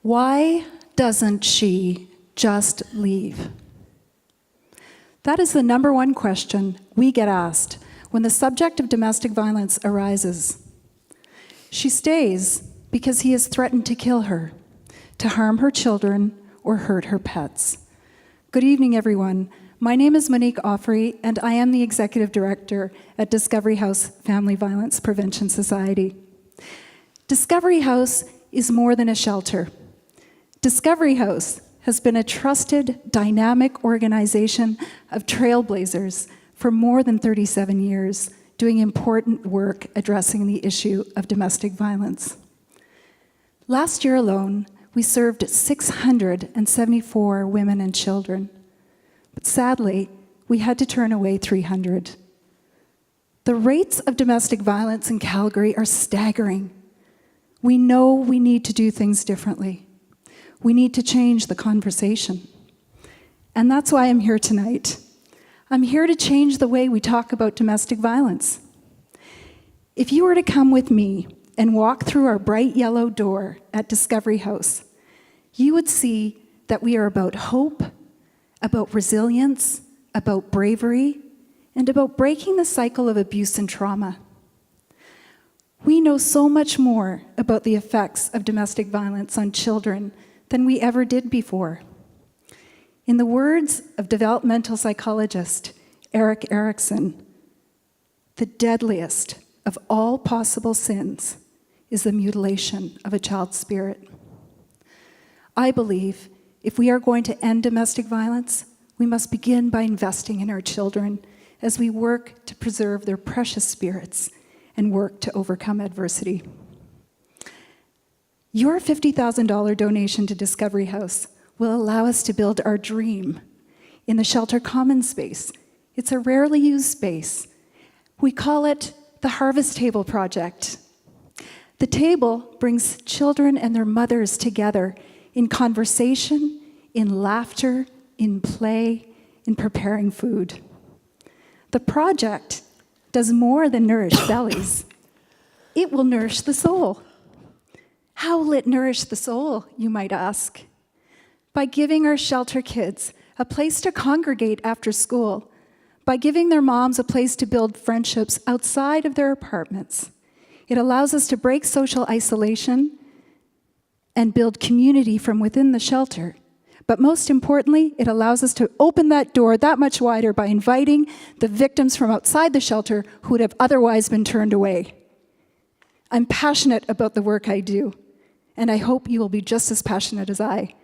Why doesn't she just leave? That is the number one question we get asked when the subject of domestic violence arises. She stays because he has threatened to kill her, to harm her children, or hurt her pets. Good evening, everyone. My name is Monique Auffrey, and I am the Executive Director at Discovery House Family Violence Prevention Society. Discovery House is more than a shelter. Discovery House has been a trusted, dynamic organization of trailblazers for more than 37 years, doing important work addressing the issue of domestic violence. Last year alone, we served 674 women and children, but sadly, we had to turn away 300. The rates of domestic violence in Calgary are staggering. We know we need to do things differently. We need to change the conversation. And that's why I'm here tonight. I'm here to change the way we talk about domestic violence. If you were to come with me and walk through our bright yellow door at Discovery House, you would see that we are about hope, about resilience, about bravery, and about breaking the cycle of abuse and trauma. We know so much more about the effects of domestic violence on children than we ever did before. In the words of developmental psychologist Erik Erikson, the deadliest of all possible sins is the mutilation of a child's spirit. I believe if we are going to end domestic violence, we must begin by investing in our children as we work to preserve their precious spirits and work to overcome adversity. Your $50,000 donation to Discovery House will allow us to build our dream in the Shelter Commons space. It's a rarely used space. We call it the Harvest Table Project. The table brings children and their mothers together in conversation, in laughter, in play, in preparing food. The project does more than nourish bellies. It will nourish the soul. How will it nourish the soul, you might ask? By giving our shelter kids a place to congregate after school, by giving their moms a place to build friendships outside of their apartments. It allows us to break social isolation and build community from within the shelter. But most importantly, it allows us to open that door that much wider by inviting the victims from outside the shelter who would have otherwise been turned away. I'm passionate about the work I do, and I hope you will be just as passionate as I.